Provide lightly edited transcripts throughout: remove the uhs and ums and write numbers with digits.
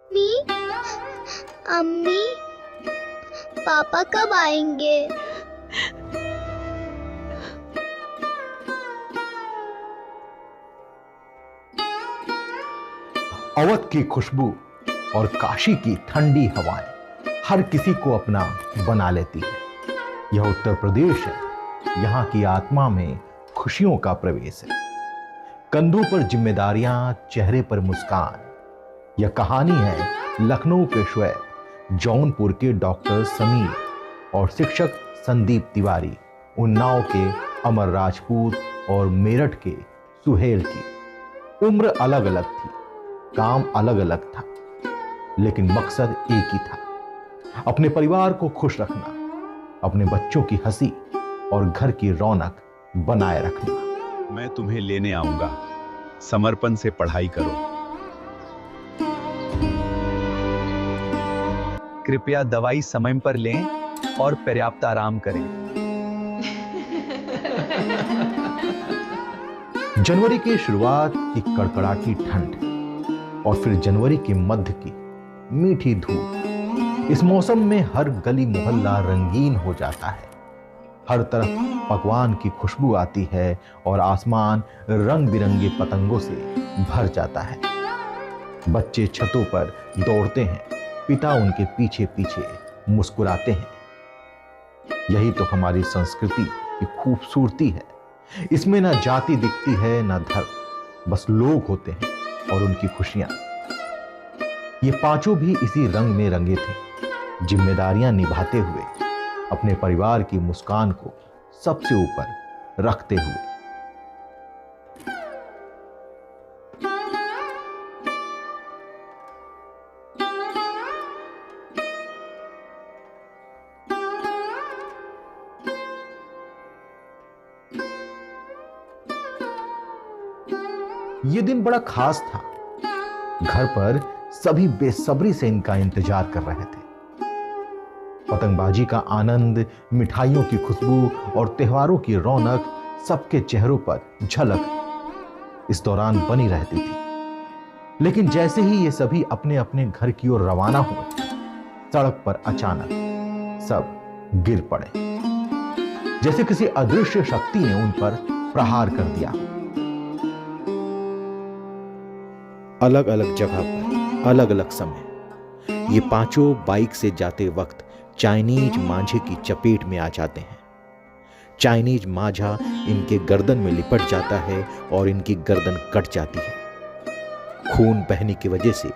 अम्मी, अम्मी, पापा कब आएंगे? अवध की खुशबू और काशी की ठंडी हवाएं हर किसी को अपना बना लेती है। यह उत्तर प्रदेश है, यहाँ की आत्मा में खुशियों का प्रवेश है। कंधों पर जिम्मेदारियां, चेहरे पर मुस्कान। यह कहानी है लखनऊ के शुएब, जौनपुर के डॉक्टर समीर और शिक्षक संदीप तिवारी, उन्नाव के अमर राजपूत और मेरठ के सुहेल की। उम्र अलग अलग थी, काम अलग अलग था, लेकिन मकसद एक ही था, अपने परिवार को खुश रखना, अपने बच्चों की हंसी और घर की रौनक बनाए रखना। मैं तुम्हें लेने आऊंगा, समर्पण से पढ़ाई करो। कृपया दवाई समय पर लें और पर्याप्त आराम करें। जनवरी की शुरुआत की कड़कड़ाती ठंड और फिर जनवरी के मध्य की मीठी धूप। इस मौसम में हर गली मोहल्ला रंगीन हो जाता है, हर तरफ पकवान की खुशबू आती है और आसमान रंग बिरंगे पतंगों से भर जाता है। बच्चे छतों पर दौड़ते हैं, पिता उनके पीछे पीछे मुस्कुराते हैं। यही तो हमारी संस्कृति की खूबसूरती है। इसमें ना जाति दिखती है, ना धर्म, बस लोग होते हैं और उनकी खुशियां। ये पांचों भी इसी रंग में रंगे थे, जिम्मेदारियां निभाते हुए, अपने परिवार की मुस्कान को सबसे ऊपर रखते हुए। ये दिन बड़ा खास था। घर पर सभी बेसब्री से इनका इंतजार कर रहे थे। पतंगबाजी का आनंद, मिठाइयों की खुशबू और त्योहारों की रौनक सबके चेहरों पर झलक इस दौरान बनी रहती थी। लेकिन जैसे ही ये सभी अपने अपने घर की ओर रवाना हुए, सड़क पर अचानक सब गिर पड़े, जैसे किसी अदृश्य शक्ति ने उन पर प्रहार कर दिया। अलग अलग जगह पर, अलग अलग समय, ये पांचों बाइक से जाते वक्त चाइनीज मांझे की चपेट में आ जाते हैं। चाइनीज मांझा इनके गर्दन में लिपट जाता है और इनकी गर्दन कट जाती है। खून बहने की वजह से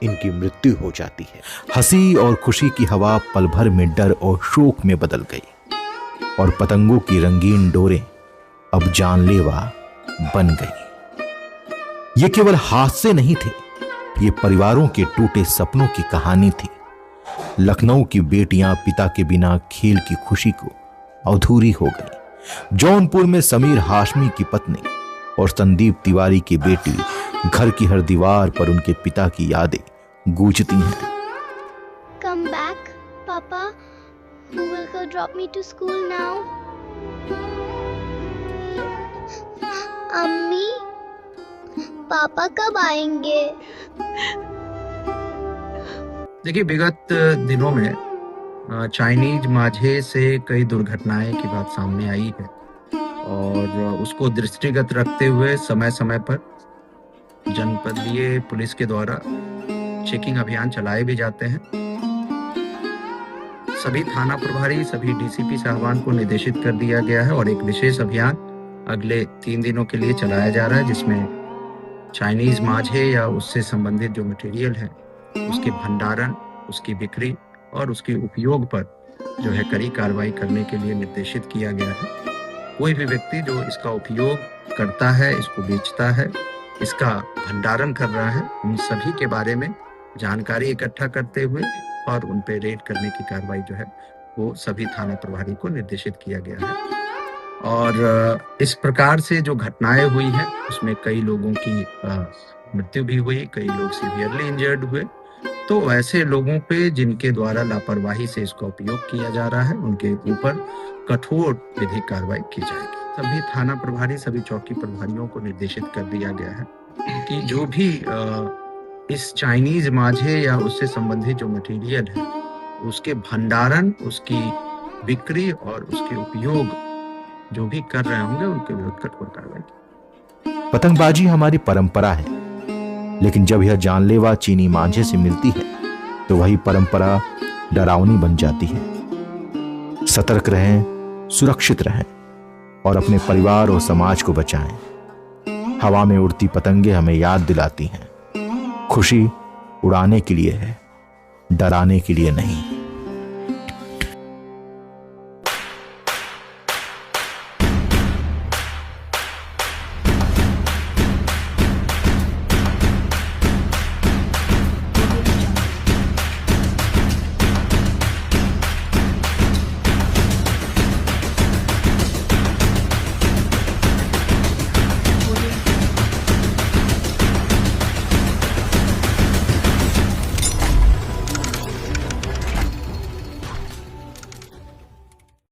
इनकी मृत्यु हो जाती है। हंसी और खुशी की हवा पल भर में डर और शोक में बदल गई और पतंगों की रंगीन डोरें अब जानलेवा बन गई। ये केवल हादसे नहीं थे, ये परिवारों के टूटे सपनों की कहानी थी। लखनऊ की बेटियां पिता के बिना खेल की खुशी को अधूरी हो गई। जौनपुर में समीर हाशमी की पत्नी और संदीप तिवारी की बेटी, घर की हर दीवार पर उनके पिता की यादें गूंजती हैं। Come back, Papa. Who will go drop me to school now? अम्मी, पापा कब आएंगे? देखिए, विगत दिनों में चाइनीज मांझे से कई दुर्घटनाएं की बात सामने आई है और उसको दृष्टिगत रखते हुए समय समय पर जनपदीय पुलिस के द्वारा चेकिंग अभियान चलाए भी जाते हैं। सभी थाना प्रभारी, सभी डीसीपी साहबान को निर्देशित कर दिया गया है और एक विशेष अभियान अगले 3 दिनों के लिए चलाया जा रहा है, जिसमें चाइनीज मांझे या उससे संबंधित जो मटेरियल है उसके भंडारण, उसकी बिक्री और उसके उपयोग पर जो है कड़ी कार्रवाई करने के लिए निर्देशित किया गया है। कोई भी व्यक्ति जो इसका उपयोग करता है, इसको बेचता है, इसका भंडारण कर रहा है, उन सभी के बारे में जानकारी इकट्ठा करते हुए और उन पे रेड करने की कार्रवाई जो है वो सभी थाना प्रभारी को निर्देशित किया गया है। और इस प्रकार से जो घटनाएं हुई हैं उसमें कई लोगों की मृत्यु भी हुई, कई लोग सीवियरली इंजर्ड हुए। तो ऐसे लोगों पे जिनके द्वारा लापरवाही से इसका उपयोग किया जा रहा है, उनके ऊपर कठोर विधिक कार्रवाई की जाएगी। सभी थाना प्रभारी, सभी चौकी प्रभारियों को निर्देशित कर दिया गया है कि जो भी इस चाइनीज माझे या उससे संबंधित जो मटेरियल है उसके भंडारण, उसकी बिक्री और उसके उपयोग जो भी कर रहे होंगे उनके विरुद्ध कठोर कार्रवाई। पतंगबाजी हमारी परंपरा है, लेकिन जब यह जानलेवा चीनी मांझे से मिलती है तो वही परंपरा डरावनी बन जाती है। सतर्क रहें, सुरक्षित रहें और अपने परिवार और समाज को बचाएं। हवा में उड़ती पतंगे हमें याद दिलाती हैं, खुशी उड़ाने के लिए है, डराने के लिए नहीं।